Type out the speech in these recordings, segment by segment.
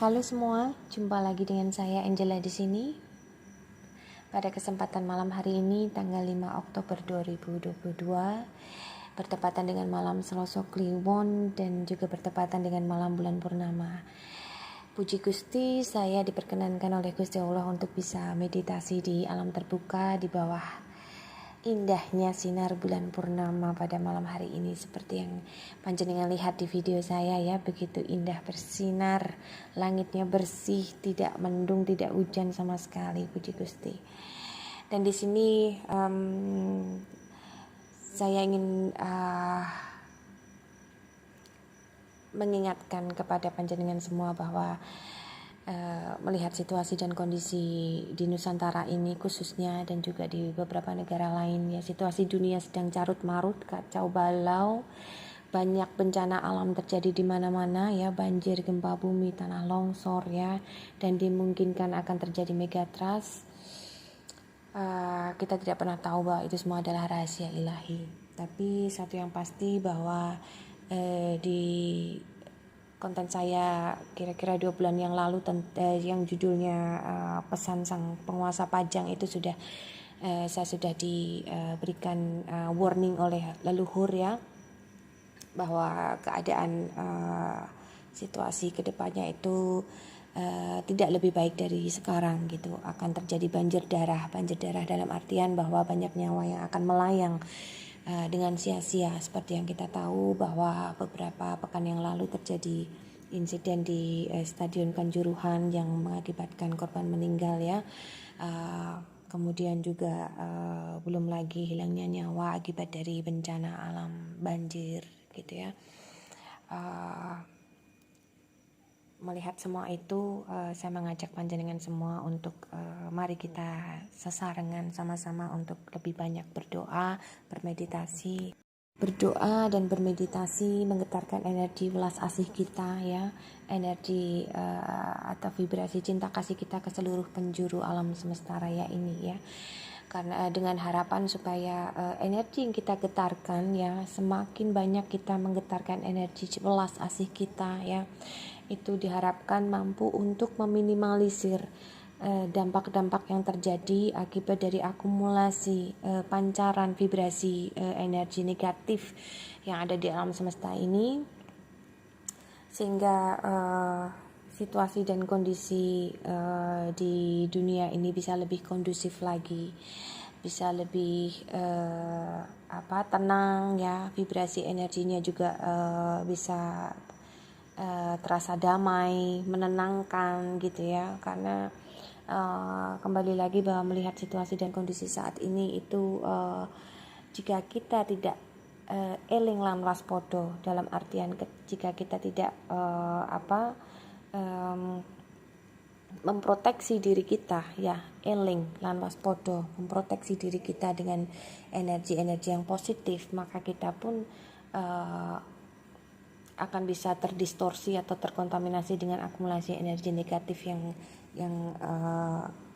Halo semua, jumpa lagi dengan saya Angela di sini. Pada kesempatan malam hari ini tanggal 5 Oktober 2022 bertepatan dengan malam Selasa Kliwon dan juga bertepatan dengan malam bulan purnama. Puji Gusti, saya diperkenankan oleh Gusti Allah untuk bisa meditasi di alam terbuka di bawah indahnya sinar bulan purnama pada malam hari ini, seperti yang panjenengan lihat di video saya ya, begitu indah bersinar, langitnya bersih, tidak mendung, tidak hujan sama sekali. Puji Gusti. Dan di sini saya ingin mengingatkan kepada panjenengan semua bahwa melihat situasi dan kondisi di Nusantara ini khususnya dan juga di beberapa negara lain ya, situasi dunia sedang carut marut, kacau balau, banyak bencana alam terjadi di mana-mana ya, banjir, gempa bumi, tanah longsor ya, dan dimungkinkan akan terjadi megatrust. Kita tidak pernah tahu bahwa itu semua adalah rahasia ilahi, tapi satu yang pasti bahwa di konten saya kira-kira 2 bulan yang lalu yang judulnya pesan sang penguasa pajang itu sudah saya sudah diberikan warning oleh leluhur ya, bahwa keadaan situasi kedepannya itu tidak lebih baik dari sekarang gitu. Akan terjadi banjir darah dalam artian bahwa banyak nyawa yang akan melayang dengan sia-sia, seperti yang kita tahu bahwa beberapa pekan yang lalu terjadi insiden di Stadion Kanjuruhan yang mengakibatkan korban meninggal ya. Kemudian juga belum lagi hilangnya nyawa akibat dari bencana alam banjir gitu ya. Melihat semua itu, saya mengajak panjenengan semua untuk mari kita sesarengan sama-sama untuk lebih banyak berdoa, bermeditasi. Berdoa dan bermeditasi menggetarkan energi welas asih kita ya, energi atau vibrasi cinta kasih kita ke seluruh penjuru alam semesta raya ini ya. Karena dengan harapan supaya energi yang kita getarkan ya, semakin banyak kita menggetarkan energi welas asih kita ya, itu diharapkan mampu untuk meminimalisir dampak-dampak yang terjadi akibat dari akumulasi pancaran vibrasi energi negatif yang ada di alam semesta ini, sehingga situasi dan kondisi di dunia ini bisa lebih kondusif lagi, bisa lebih tenang ya, vibrasi energinya juga bisa terasa damai, menenangkan gitu ya. Karena kembali lagi bahwa melihat situasi dan kondisi saat ini itu jika kita tidak eling lan waspodo, dalam artian jika kita tidak memproteksi diri kita ya, eling lan waspodo, memproteksi diri kita dengan energi-energi yang positif, maka kita pun akan bisa terdistorsi atau terkontaminasi dengan akumulasi energi negatif yang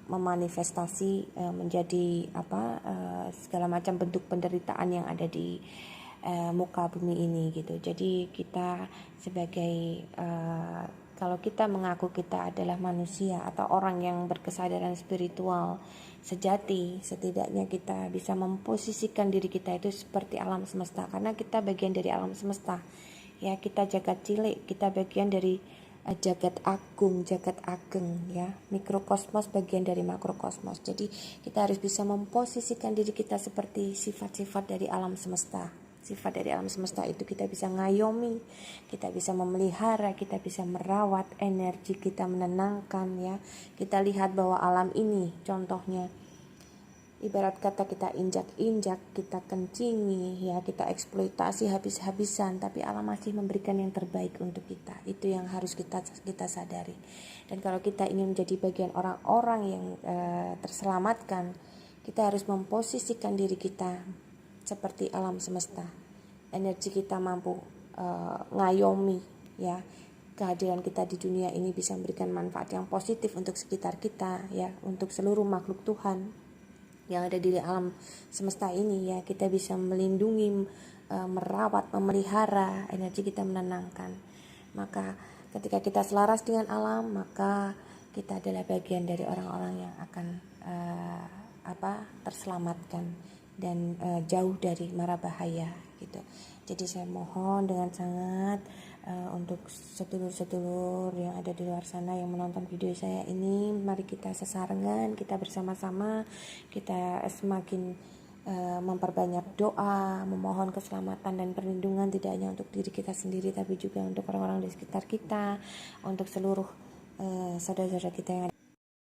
memanifestasi menjadi segala macam bentuk penderitaan yang ada di muka bumi ini gitu. Jadi kita sebagai kalau kita mengaku kita adalah manusia atau orang yang berkesadaran spiritual sejati, setidaknya kita bisa memposisikan diri kita itu seperti alam semesta, karena kita bagian dari alam semesta ya. Kita jagat cilik, kita bagian dari jagat agung, jagat ageng ya, mikrokosmos bagian dari makrokosmos. Jadi kita harus bisa memposisikan diri kita seperti sifat-sifat dari alam semesta. Sifat dari alam semesta itu kita bisa ngayomi, kita bisa memelihara, kita bisa merawat, energi kita menenangkan ya. Kita lihat bahwa alam ini contohnya, ibarat kata kita injak-injak, kita kencingi ya, kita eksploitasi habis-habisan, tapi alam masih memberikan yang terbaik untuk kita. Itu yang harus kita sadari. Dan kalau kita ingin menjadi bagian orang-orang yang terselamatkan, kita harus memposisikan diri kita seperti alam semesta. Energi kita mampu ngayomi ya. Kehadiran kita di dunia ini bisa memberikan manfaat yang positif untuk sekitar kita ya, untuk seluruh makhluk Tuhan yang ada di alam semesta ini ya. Kita bisa melindungi, merawat, memelihara, energi kita menenangkan. Maka Ketika kita selaras dengan alam, maka kita adalah bagian dari orang-orang yang akan terselamatkan dan jauh dari mara bahaya gitu. Jadi saya mohon dengan sangat untuk sedulur-sedulur yang ada di luar sana yang menonton video saya ini, mari kita sesarengan, kita bersama-sama, kita semakin memperbanyak doa, memohon keselamatan dan perlindungan tidak hanya untuk diri kita sendiri tapi juga untuk orang-orang di sekitar kita, untuk seluruh saudara-saudara kita yang ada